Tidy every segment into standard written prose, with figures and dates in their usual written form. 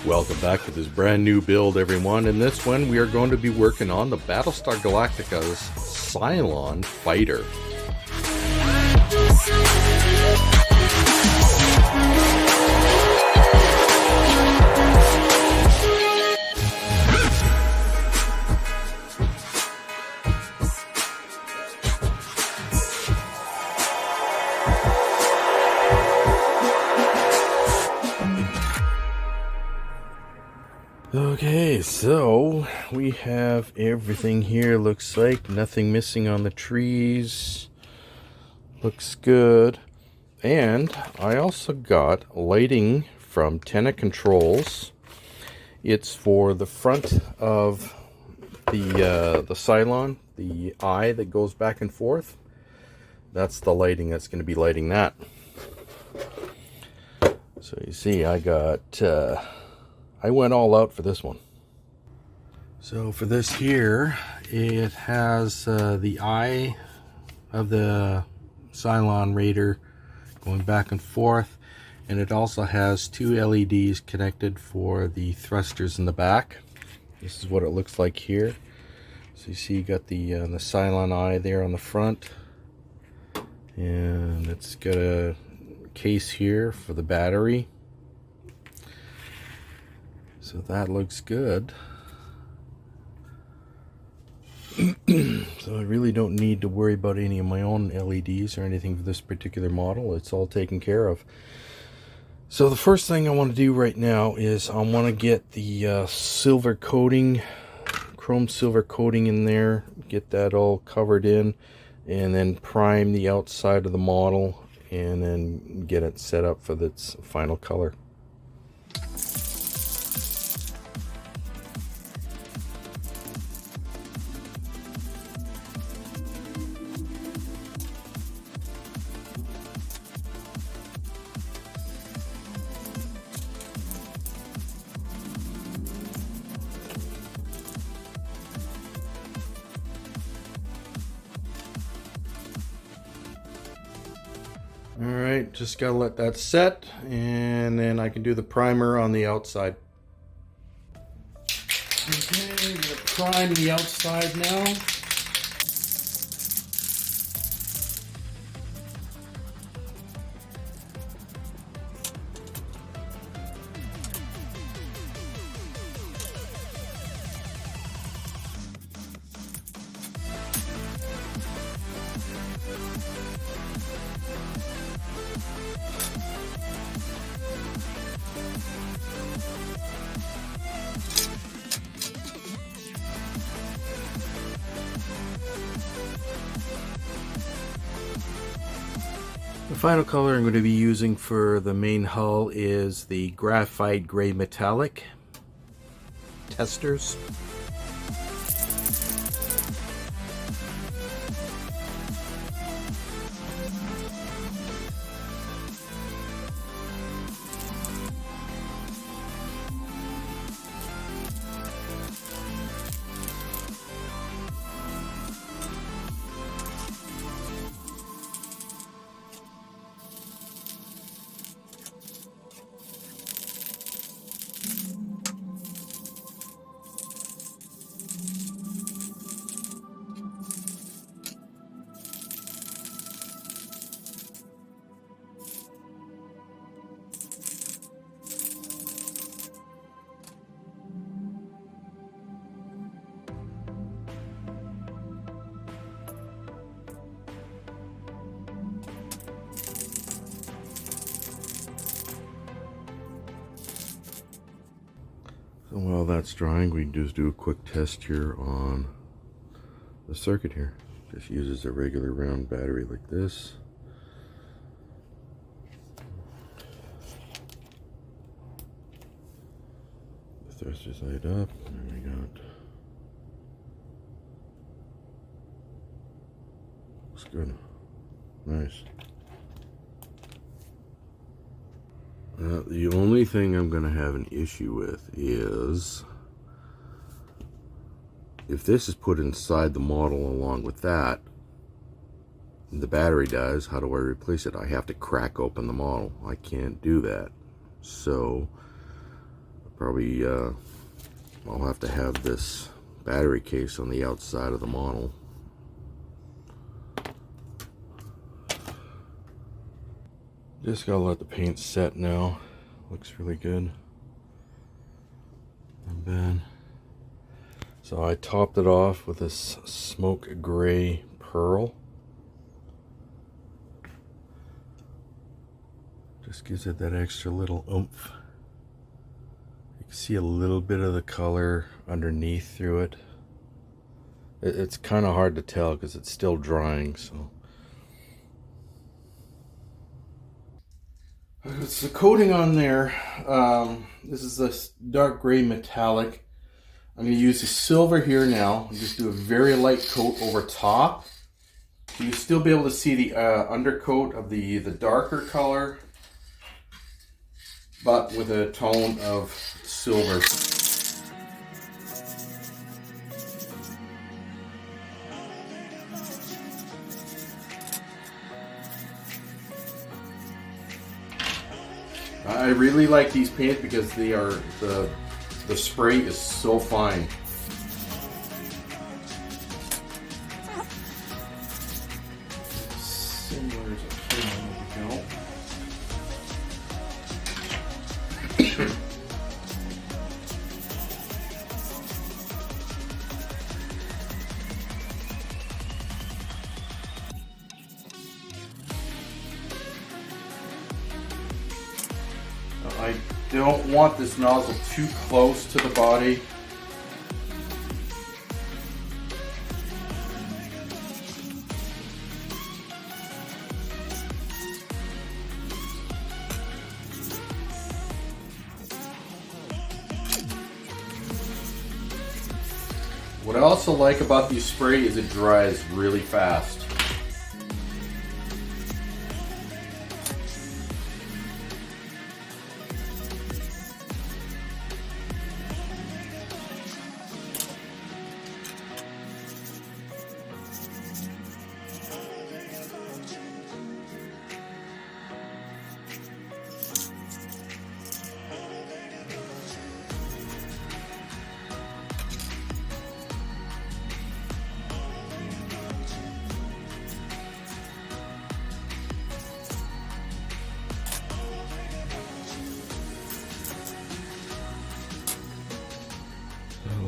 Welcome back to this brand new build, everyone. In this one, we are going to be working on the Battlestar Galactica's Cylon fighter. Okay, so we have everything here. Looks like nothing missing on the trees. Looks good. And I also got lighting from Tenna Controls. It's for the front of the Cylon, the eye that goes back and forth. That's the lighting that's going to be lighting that. So you see, I went all out for this one. So for this here, it has the eye of the Cylon Raider going back and forth, and it also has two LEDs connected for the thrusters in the back. This is what it looks like here. So you see you got the Cylon eye there on the front, and it's got a case here for the battery. So that looks good. So I really don't need to worry about any of my own LEDs or anything for this particular model. It's all taken care of. So the first thing I want to do right now is I want to get the silver coating, chrome silver coating in there, get that all covered in, and then prime the outside of the model, and then get it set up for its final color. Alright, just gotta let that set, and then I can do the primer on the outside. Okay, I'm gonna prime the outside now. The final color I'm going to be using for the main hull is the graphite gray metallic testers. So while that's drying, we just do a quick test here on the circuit here. Just uses a regular round battery like this. The thrusters light up, and we got, looks good, nice. The only thing I'm going to have an issue with is if this is put inside the model along with that, the battery dies, how do I replace it? I have to crack open the model. I can't do that. So Probably I'll have to have this battery case on the outside of the model. Just gotta let the paint set now. Looks really good. Not bad. So I topped it off with this smoke gray pearl. Just gives it that extra little oomph. You can see a little bit of the color underneath through it. It's kind of hard to tell because it's still drying, so. It's the coating on there. This is this dark gray metallic. I'm going to use the silver here now and just do a very light coat over top. So you'll still be able to see the undercoat of the darker color, but with a tone of silver. I really like these paints because they are the spray is so fine. Similar to here, I don't want this nozzle too close to the body. What I also like about these spray is it dries really fast.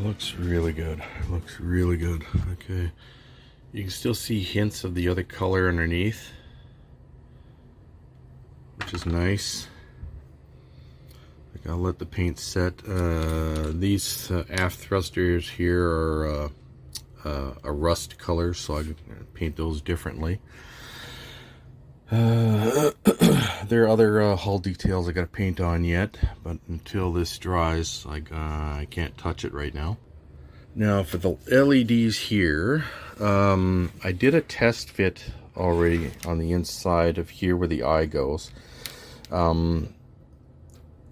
Looks really good. Looks really good. Okay. You can still see hints of the other color underneath, which is nice. I'll let the paint set. These aft thrusters here are a rust color, so I can paint those differently. There are other hull details I got to paint on yet, but until this dries, I can't touch it right now. Now for the LEDs here, I did a test fit already on the inside of here where the eye goes.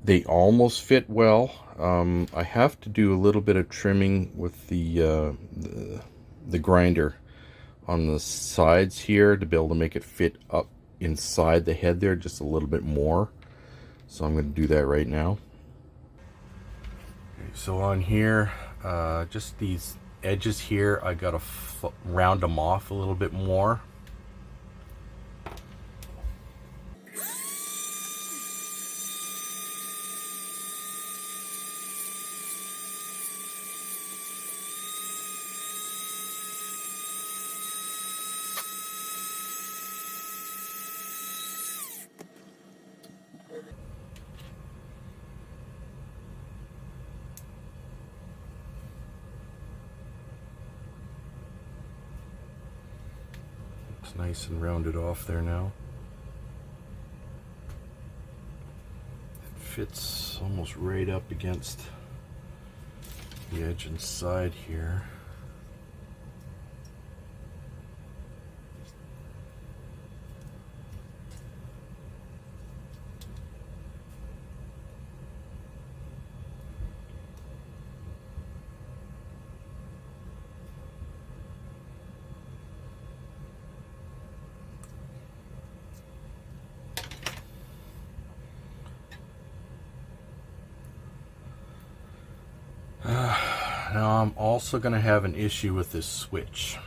They almost fit well. I have to do a little bit of trimming with the grinder on the sides here to be able to make it fit up inside the head there just a little bit more. So I'm going to do that right now. Okay, so on here, just these edges here, I got to round them off a little bit more. It's nice and rounded off there now. It fits almost right up against the edge and side here. Now I'm also going to have an issue with this switch.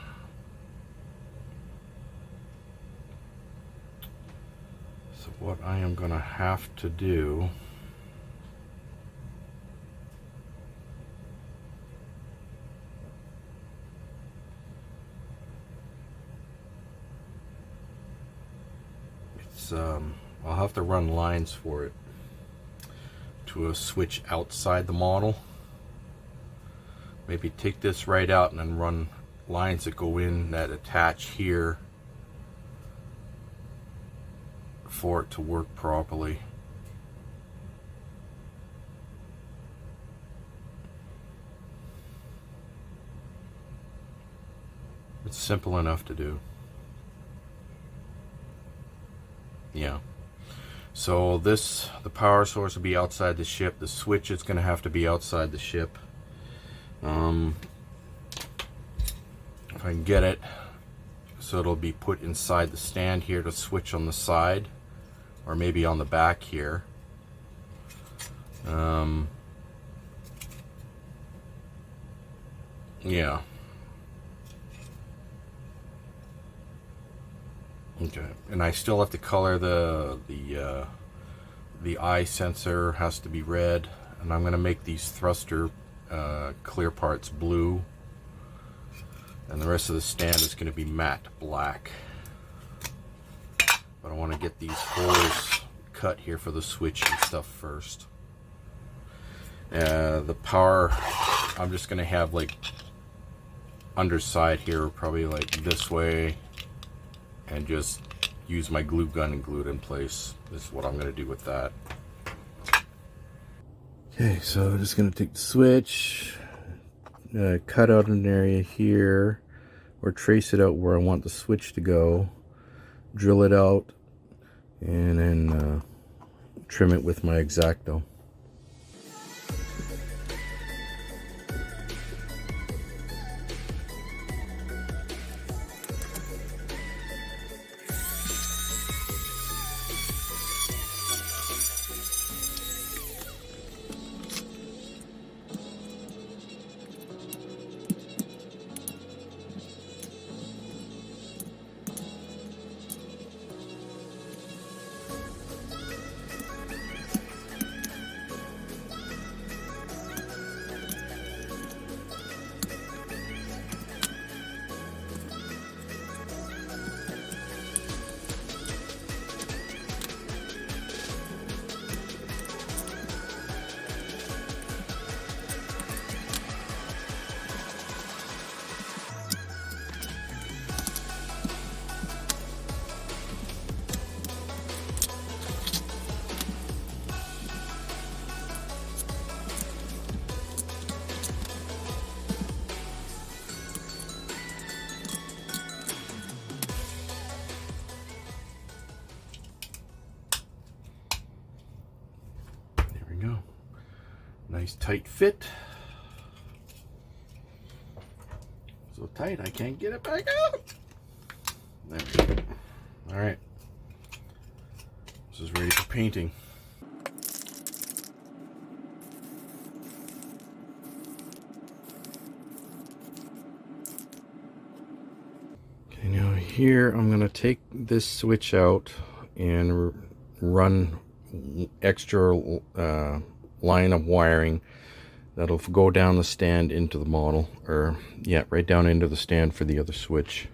So what I am going to have to do I'll have to run lines for it to a switch outside the model. Maybe take this right out and then run lines that go in that attach here for it to work properly. It's simple enough to do. Yeah. So the power source will be outside the ship. The switch is going to have to be outside the ship. If I can get it so it'll be put inside the stand here to switch on the side, or maybe on the back here. Yeah. Okay, and I still have to color the eye sensor has to be red, and I'm going to make these thruster clear parts blue, and the rest of the stand is going to be matte black. But I want to get these holes cut here for the switch and stuff first. The power, I'm just going to have like underside here, probably like this way, and just use my glue gun and glue it in place. This is what I'm going to do with that. Okay, so I'm just going to take the switch, cut out an area here, or trace it out where I want the switch to go, drill it out, and then trim it with my X-Acto. Go. Nice tight fit. So tight I can't get it back out. There we go. All right. This is ready for painting. Okay, now here I'm going to take this switch out and run extra line of wiring that'll go down the stand into the model, or yeah, right down into the stand for the other switch.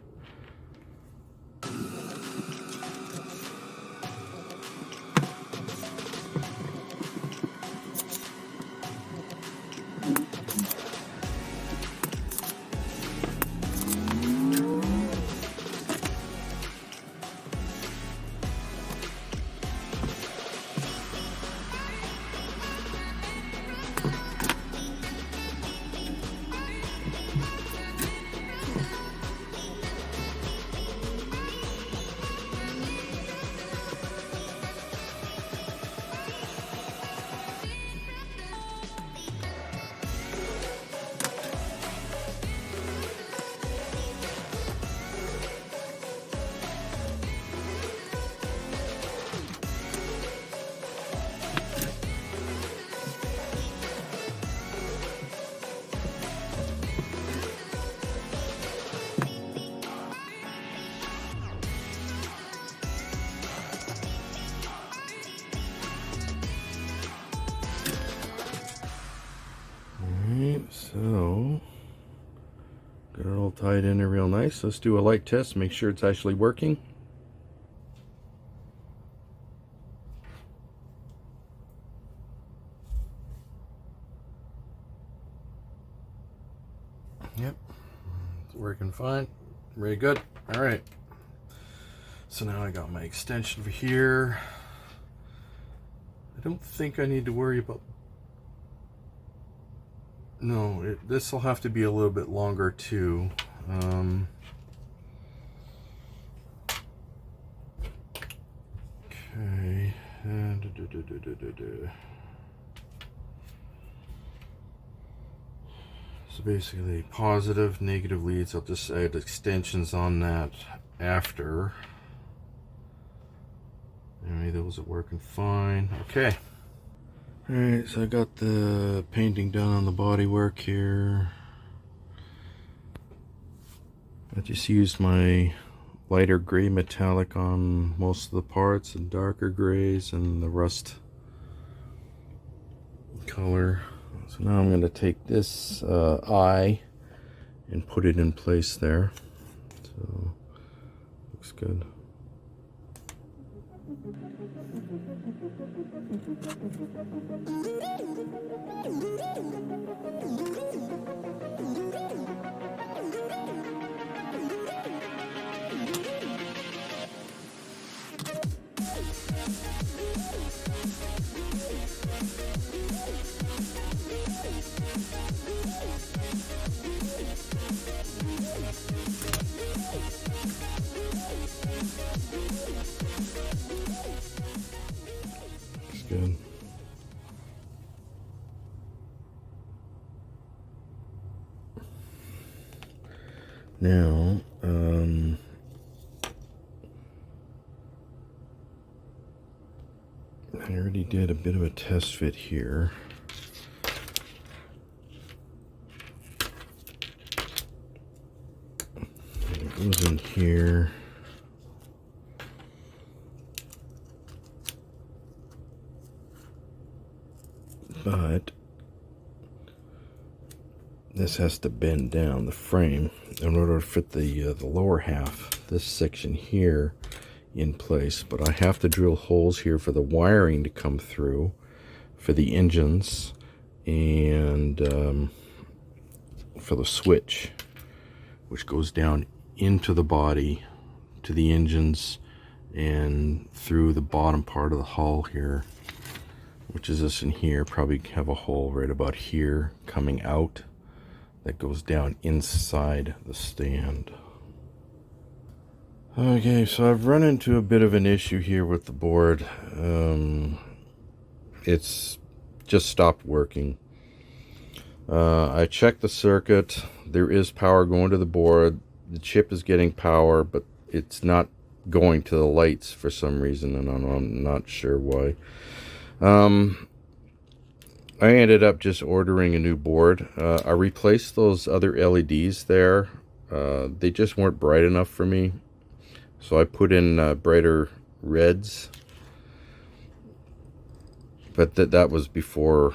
So, got it all tied in there real nice. Let's do a light test, make sure it's actually working. Yep, it's working fine. Very good. All right. So now I got my extension over here. I don't think I need to worry about... No, this will have to be a little bit longer too. Okay. So basically, positive, negative leads. I'll just add extensions on that after. Anyway, those are working fine. Okay. Alright, so I got the painting done on the bodywork here. I just used my lighter gray metallic on most of the parts and darker grays and the rust color. So now I'm going to take this eye and put it in place there. So looks good. Looks good. Now, I already did a bit of a test fit here. It goes in here. But this has to bend down the frame in order to fit the lower half, this section here, in place. But I have to drill holes here for the wiring to come through for the engines and for the switch, which goes down into the body to the engines and through the bottom part of the hull here, which is this in here. Probably have a hole right about here coming out that goes down inside the stand. Okay, so I've run into a bit of an issue here with the board. It's just stopped working. I checked the circuit. There is power going to the board. The chip is getting power, but it's not going to the lights for some reason, and I'm not sure why. I ended up just ordering a new board. I replaced those other LEDs there. They just weren't bright enough for me. So I put in brighter reds. But that was before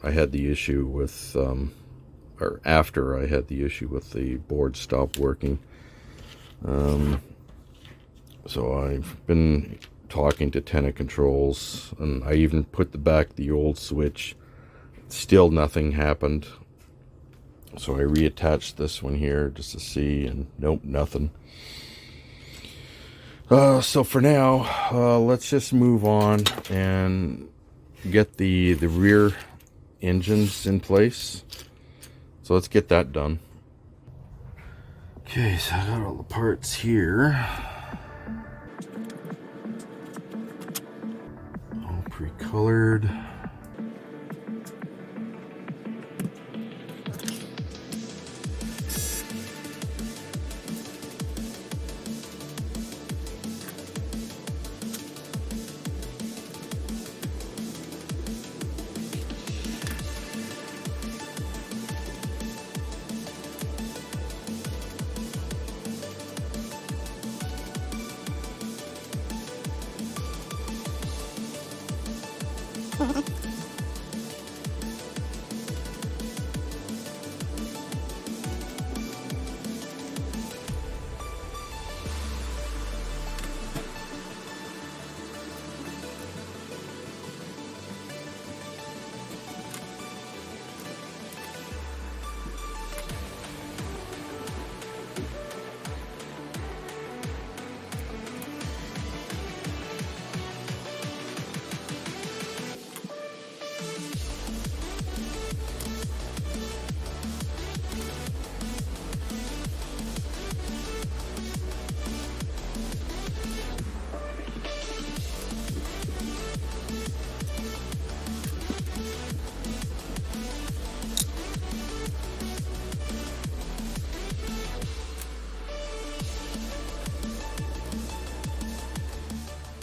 I had the issue with, or after I had the issue with the board stopped working. So I've been talking to Tenant Controls, and I even put back the old switch. Still nothing happened. So I reattached this one here just to see, and nope, nothing. So for now, let's just move on and get the rear engines in place. So let's get that done. Okay, so I got all the parts here. All pre-colored.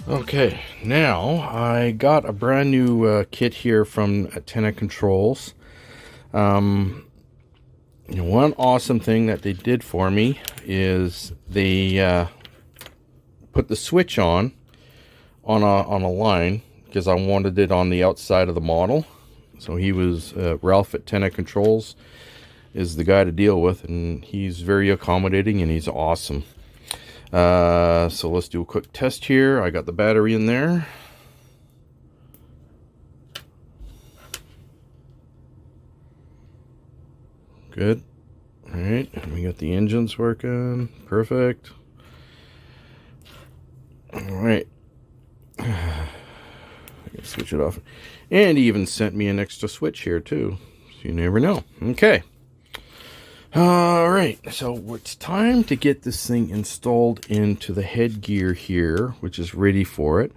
Okay, now I got a brand new kit here from Antenna Controls. One awesome thing that they did for me is they put the switch on a line, because I wanted it on the outside of the model. So he was Ralph at Antenna Controls is the guy to deal with, and he's very accommodating and he's awesome. So let's do a quick test here. I got the battery in there. Good. All right, we got the engines working. Perfect. All right. I gotta switch it off. And he even sent me an extra switch here too. So you never know. Okay. All right, so it's time to get this thing installed into the headgear here, which is ready for it.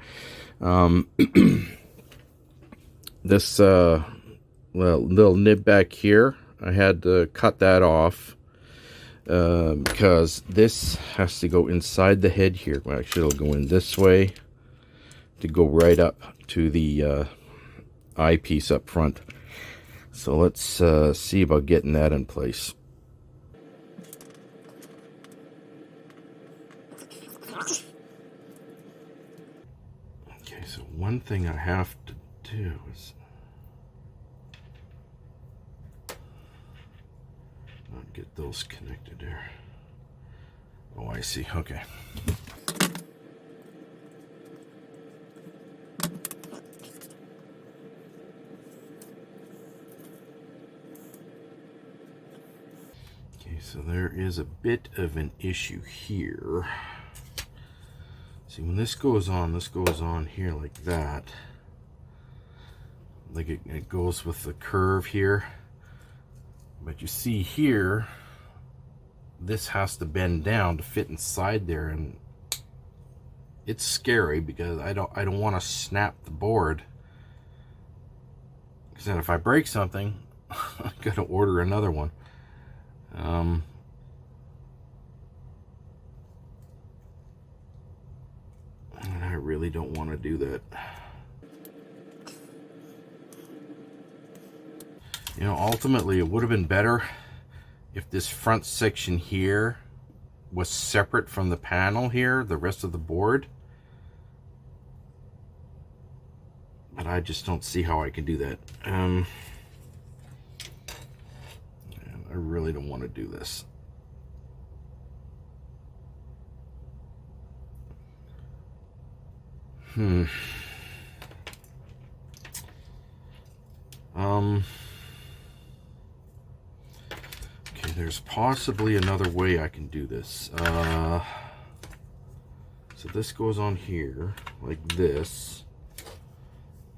This little nib back here, I had to cut that off because this has to go inside the head here. Well, actually, it'll go in this way to go right up to the eyepiece up front. So let's see about getting that in place. Okay, so one thing I have to do is not get those connected there. Oh, I see. Okay. Okay, so there is a bit of an issue here. See, when this goes on here like that. Like it goes with the curve here. But you see here, this has to bend down to fit inside there, and it's scary because I don't want to snap the board. Because then if I break something, I gotta order another one. And I really don't want to do that. You know, ultimately it would have been better if this front section here was separate from the panel here, the rest of the board. But I just don't see how I can do that. I really don't want to do this. Okay, there's possibly another way I can do this. So this goes on here like this.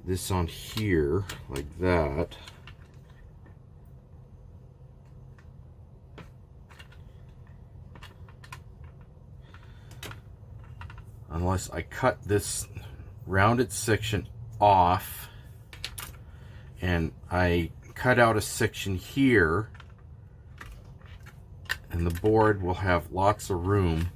This on here like that. Unless I cut this rounded section off and I cut out a section here, and the board will have lots of room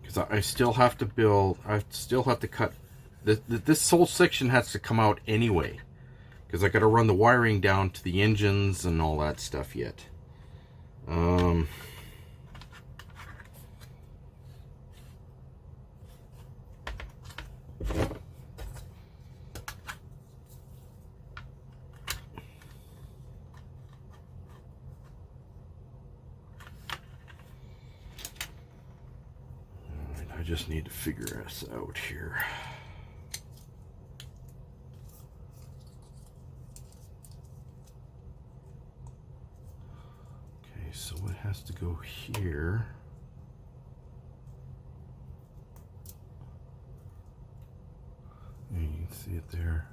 because I still have to build, I still have to cut this whole section has to come out anyway, because I got to run the wiring down to the engines and all that stuff yet. I just need to figure this out here. Okay, so it has to go here. Yeah, you can see it there.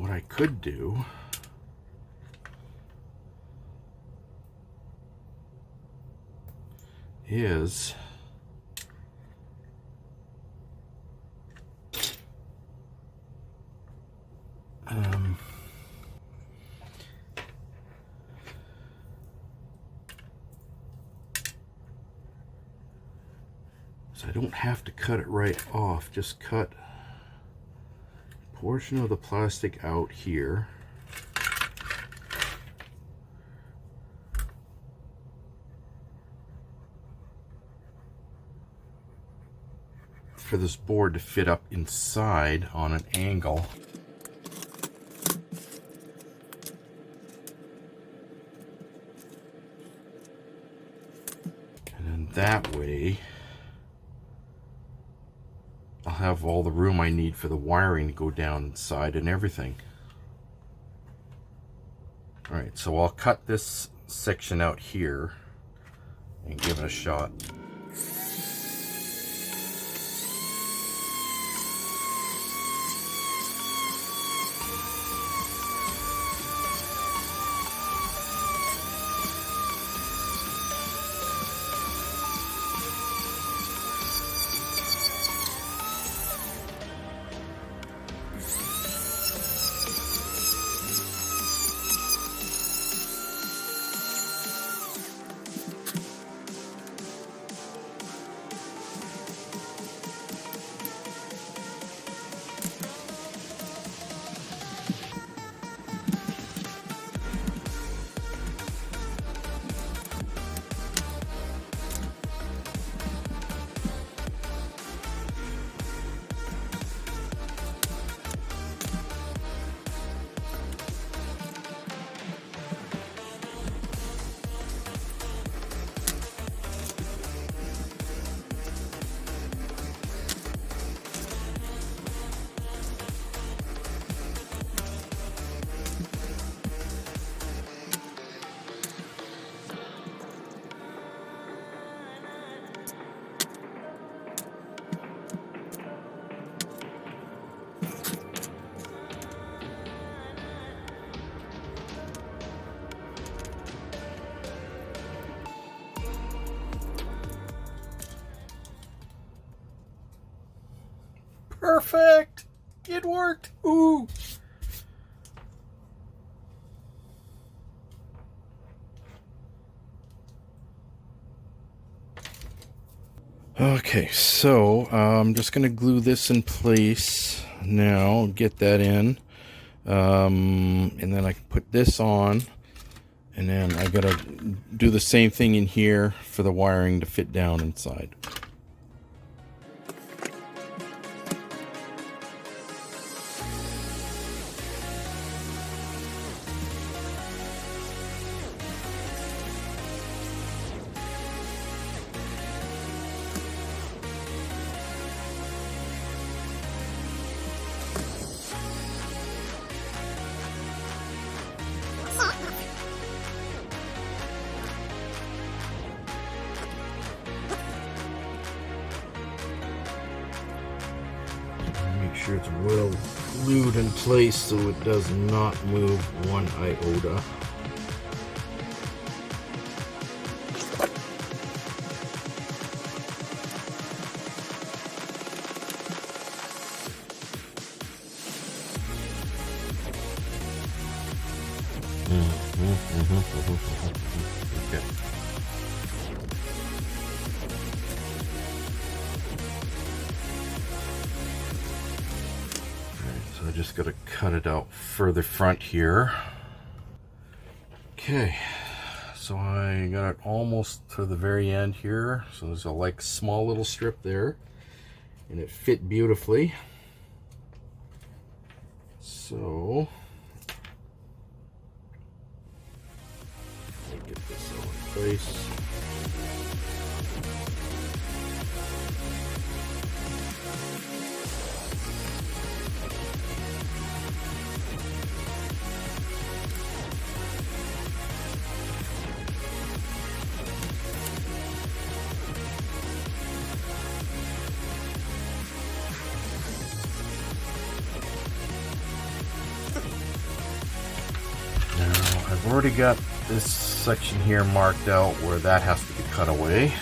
what I could do is so I don't have to cut it right off, just cut a portion of the plastic out here. For this board to fit up inside on an angle. And then that way I'll have all the room I need for the wiring to go down inside and everything. Alright, so I'll cut this section out here and give it a shot. Perfect! It worked! Ooh! Okay, so I'm just going to glue this in place now, get that in, and then I can put this on, and then I got to do the same thing in here for the wiring to fit down inside. Make sure it's well glued in place so it does not move one iota. Okay. So I just got to cut it out further front here. Okay, so I got it almost to the very end here. So there's a like small little strip there, and it fit beautifully. So let me get this all in place. I've already got this section here marked out where that has to be cut away.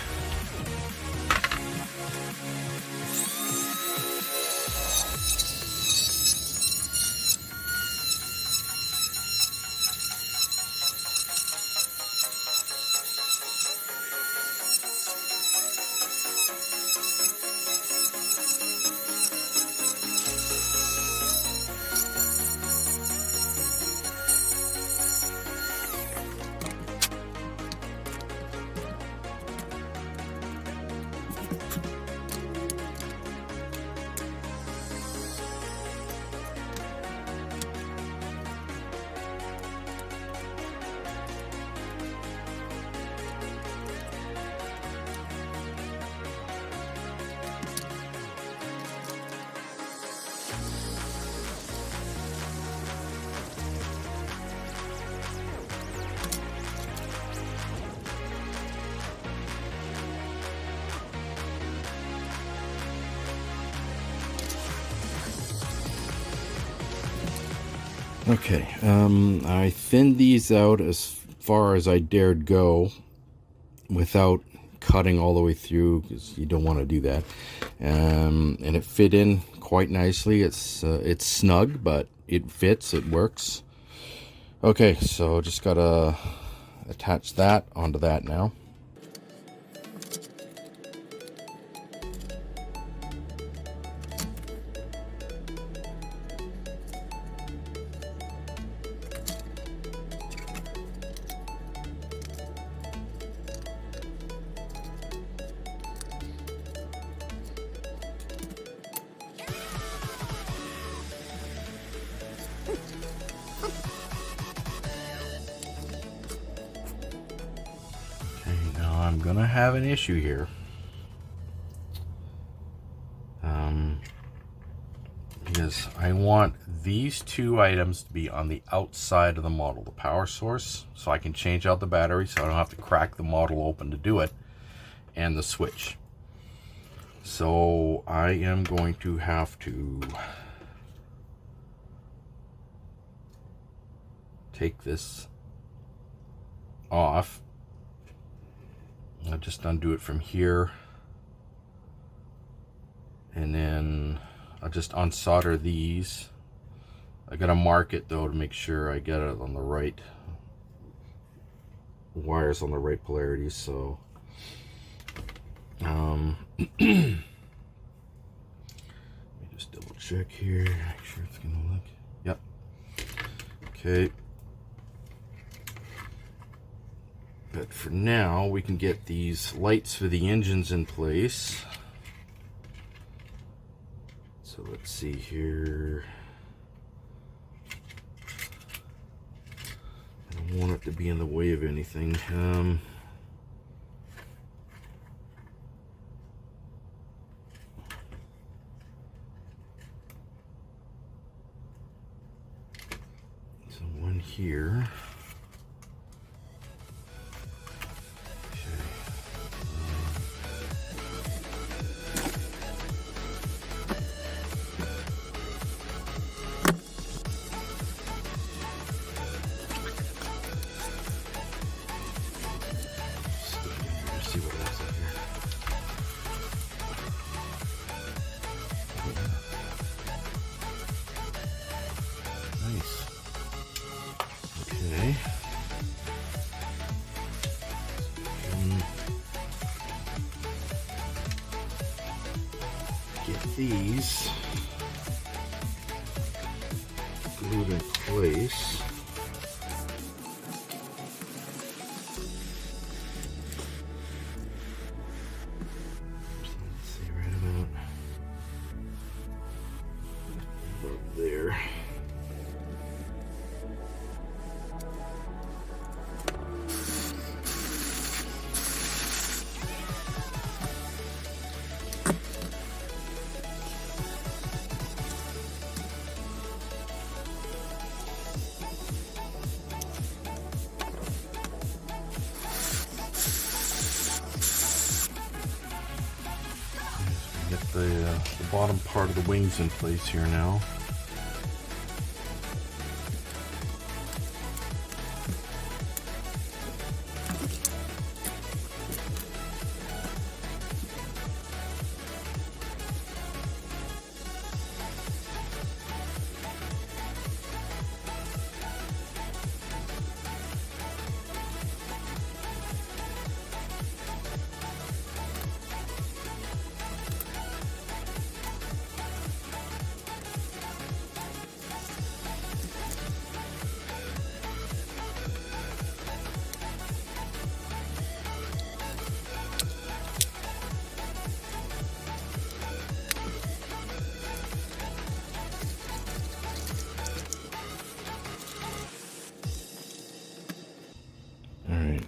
Okay, I thinned these out as far as I dared go without cutting all the way through, because you don't want to do that. And it fit in quite nicely. It's snug, but it fits, it works. Okay, so just gotta attach that onto that now. I'm gonna have an issue here, because I want these two items to be on the outside of the model, the power source, so I can change out the battery so I don't have to crack the model open to do it, and the switch. So I am going to have to take this off. I'll just undo it from here, and then I'll just unsolder these. I gotta mark it though to make sure I get it on the right wires, on the right polarity. So let me just double check here, make sure it's gonna look. Yep. Okay. But for now, we can get these lights for the engines in place. So let's see here. I don't want it to be in the way of anything. So one here. Get these glued in place. Let's see, right about there. The bottom part of the wings in place here now.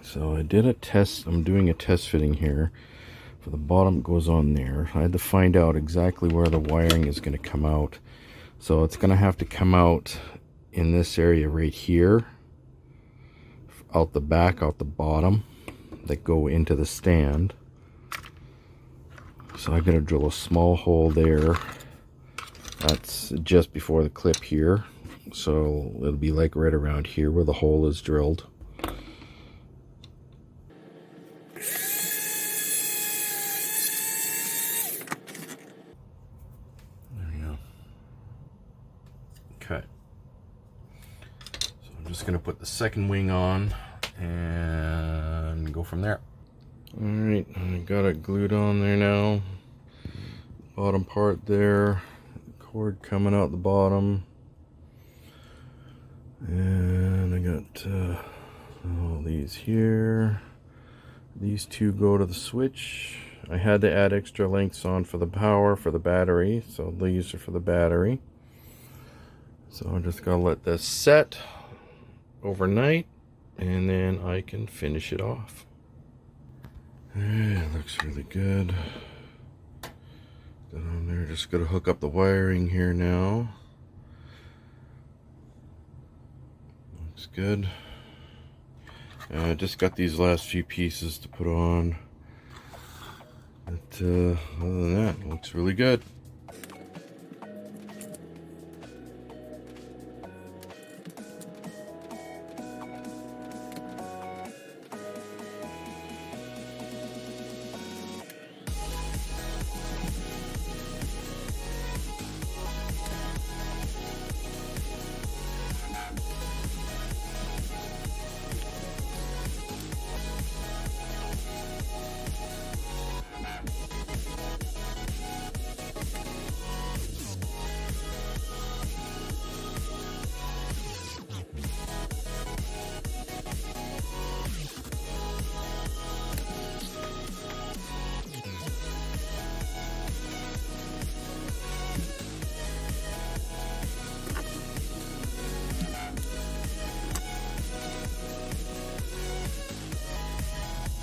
So I did a test. I'm doing a test fitting here. For the bottom goes on there. I had to find out exactly where the wiring is going to come out. So it's going to have to come out in this area right here, out the back, out the bottom, that go into the stand. So I'm going to drill a small hole there. That's just before the clip here. So it'll be like right around here where the hole is drilled. Okay, so I'm just going to put the second wing on and go from there. Alright, I got it glued on there now. Bottom part there, cord coming out the bottom. And I got all these here. These two go to the switch. I had to add extra lengths on for the power for the battery, so these are for the battery. So I'm just gonna let this set overnight and then I can finish it off. It looks really good. Got on there, just gotta hook up the wiring here now. Looks good. Just got these last few pieces to put on. But other than that, it looks really good.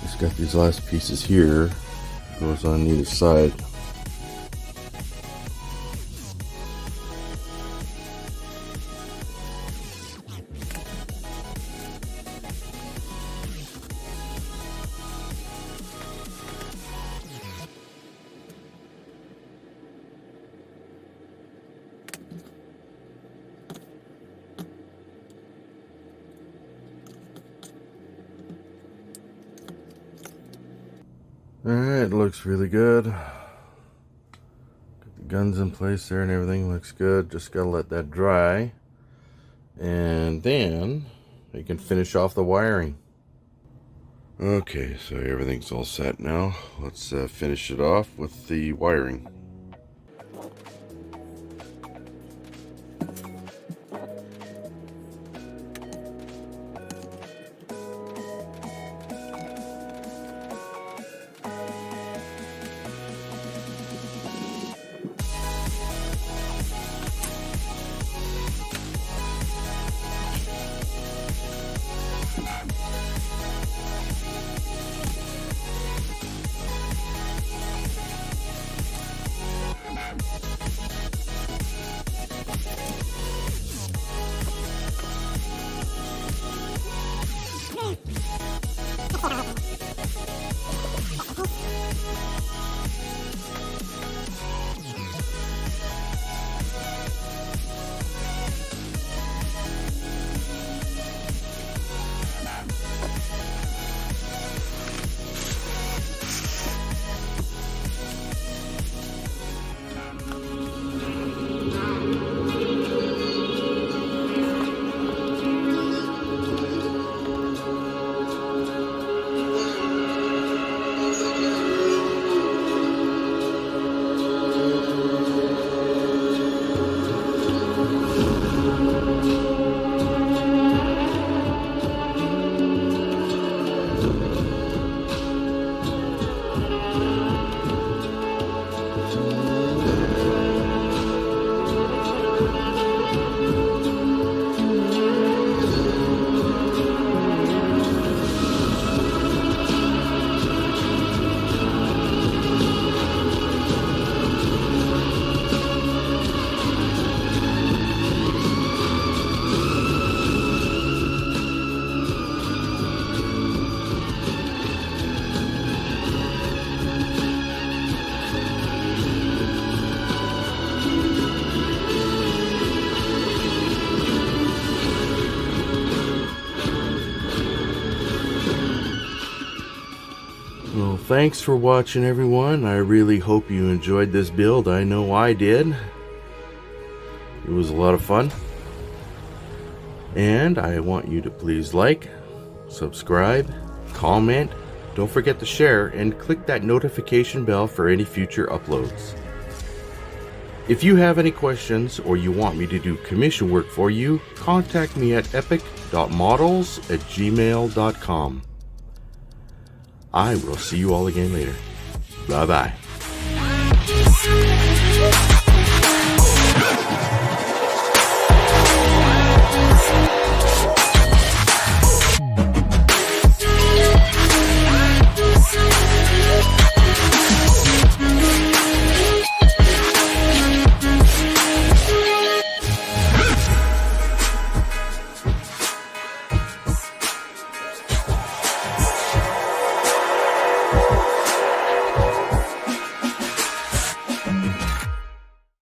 Just got these last pieces here. Goes on either side. Alright, looks really good. Got the guns in place there and everything looks good. Just gotta let that dry. And then you can finish off the wiring. Okay, so everything's all set now. Let's finish it off with the wiring. thanks for watching, everyone. I really hope you enjoyed this build. I know I did. It was a lot of fun. And I want you to please like, subscribe, comment, don't forget to share, and click that notification bell for any future uploads. If you have any questions or you want me to do commission work for you, contact me at epyc.models@gmail.com. I will see you all again later. Bye-bye.